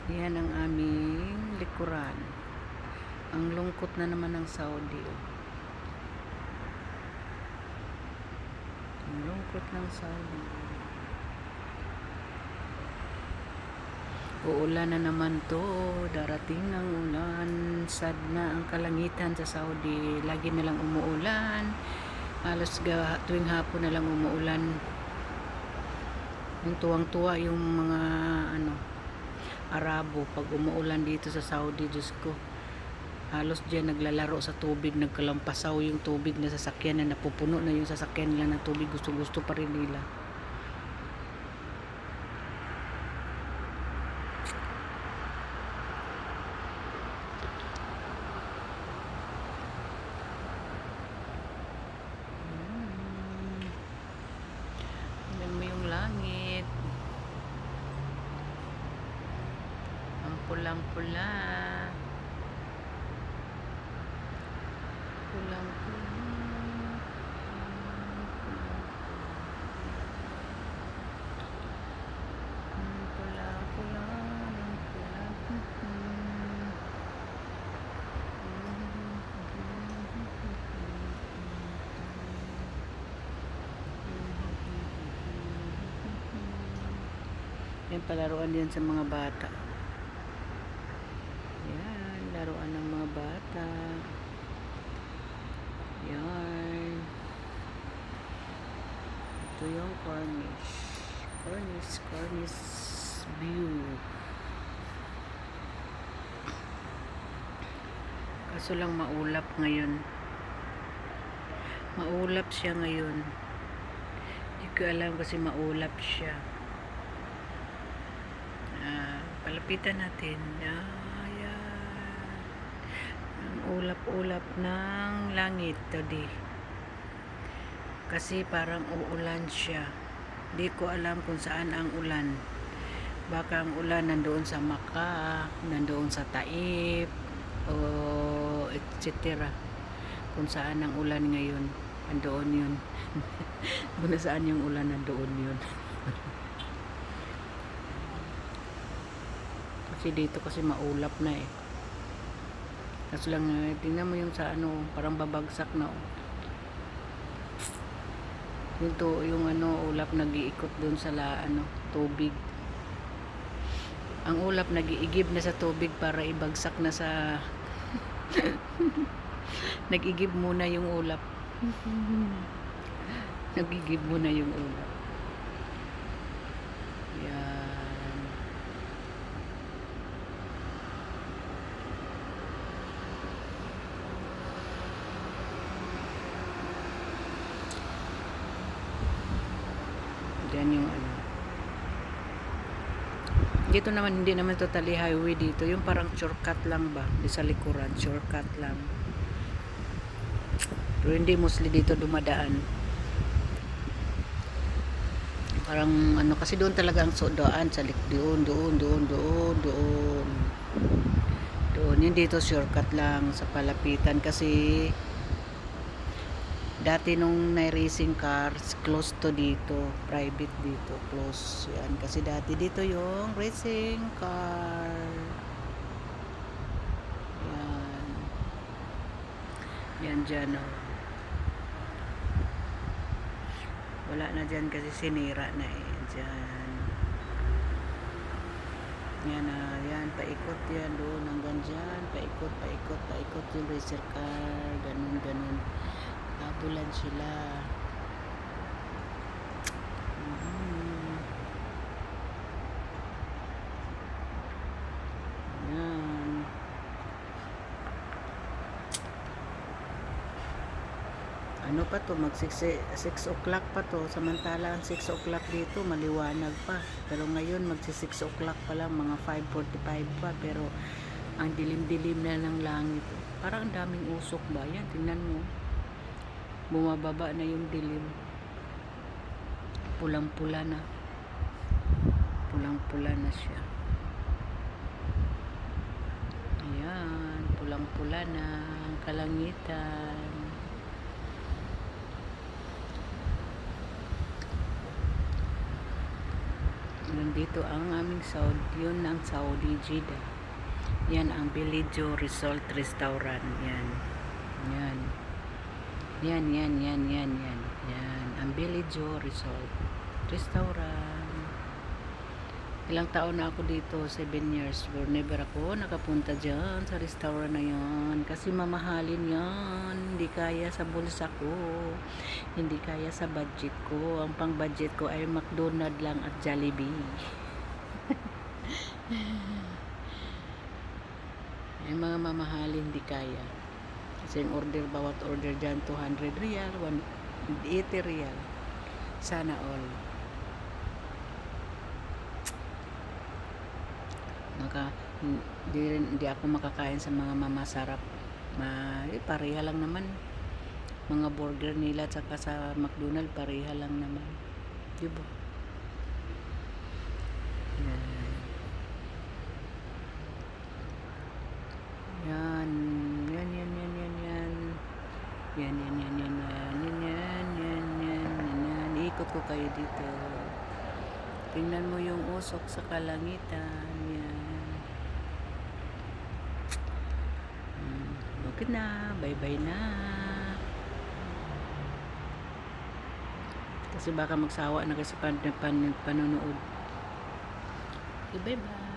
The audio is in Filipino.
Yan ang aming likuran. Ang lungkot na naman ng Saudi. Ang lungkot ng Saudi. Uulan na naman to. Darating ang ulan. Sad na ang kalangitan sa Saudi. Lagi na lang umuulan. Halos tuwing hapon na lang umuulan. Yung tuwang-tuwa yung mga Arabo pag umuulan dito sa Saudi. Diyos ko, halos dyan naglalaro sa tubig, nagkalampasaw yung tubig na sasakyan na napupuno na yung sasakyan nila ng tubig. Gusto pa rin nila. Tingnan mo yung langit, ang pulang-pula, pulang-pula, pula-pula, yan palaruan din sa mga bata. Yan, laruan ng mga bata. Yan. Ito yung Cornish. Cornish view. Kaso lang maulap ngayon. Maulap siya ngayon. Hindi ko alam kasi maulap siya. Palapitan natin. Ayan. Ang ulap-ulap ng langit today. Kasi parang uulan siya. Hindi ko alam kung saan ang ulan. Baka ang ulan nandoon sa Maka, nandoon sa Taif, o etc. Kung saan ang ulan ngayon, nandoon yun. Kung saan yung ulan, nandoon yun. Kasi dito kasi maulap na eh. Kaso lang, tingnan mo yung sa parang babagsak na yung ulap nag-iikot doon sa tubig. Ang ulap nag-iigib na sa tubig para ibagsak na sa nag-igib muna yung ulap. Nag-igib muna yung ulap. Yan. Diyan yung dito naman hindi naman totally highway dito, yung parang shortcut lang ba di sa likuran, shortcut lang, pero hindi mostly dito dumadaan. Parang kasi doon talaga ang daan sa doon, hindi dito shortcut lang sa palapitan. Kasi dati nung na-racing cars, close to dito, private dito, close yan. Kasi dati dito yung racing car. Yan dyan wala na dyan kasi sinira na dyan. Yan, paikot yan doon hanggang dyan, paikot yung racer car, ganun. Abulan sila. Yan. Pa to, mag 6 o'clock pa to, samantala ang 6 o'clock dito maliwanag pa, pero ngayon mag 6 o'clock pa lang, mga 5:45 pa, pero ang dilim-dilim na ng langit. Parang ang daming usok ba yan, tingnan mo, bumababa na yung dilim, pulang-pula na siya. Ayan, pulang-pula na ang kalangitan. Nandito ang aming Saudi. Yun ang Saudi Jeddah. Yan ang Bellagio Resort Restaurant. Yan. Yan. Yan, yan, yan, yan, yan. Yan. Ang Bellagio Resort Restaurant. Ilang taon na ako dito, 7 years. But never ako nakapunta dyan sa restaurant na yan. Kasi mamahalin yan. Hindi kaya sa bulsa ko. Hindi kaya sa budget ko. Ang pang budget ko ay McDonald's lang at Jollibee. Yung mga mamahalin hindi kaya. Kasi yung order, bawat order dyan, 200 real, 180 real. Sana all. Hindi ako makakain sa mga mamasarap. Pareha lang naman. Mga burger nila tsaka sa McDonald's, pareha lang naman. Diba? Yan. Yan, yan, yan, yan, yan. Yan, yan, yan, yan, yan, yan, yan, yan, yan, yan. Ikot ko kayo dito. Tingnan mo yung usok sa kalangitan. Yan. Okay na. Bye-bye na. Kasi baka magsawa na kasi panonood. Okay, bye-bye.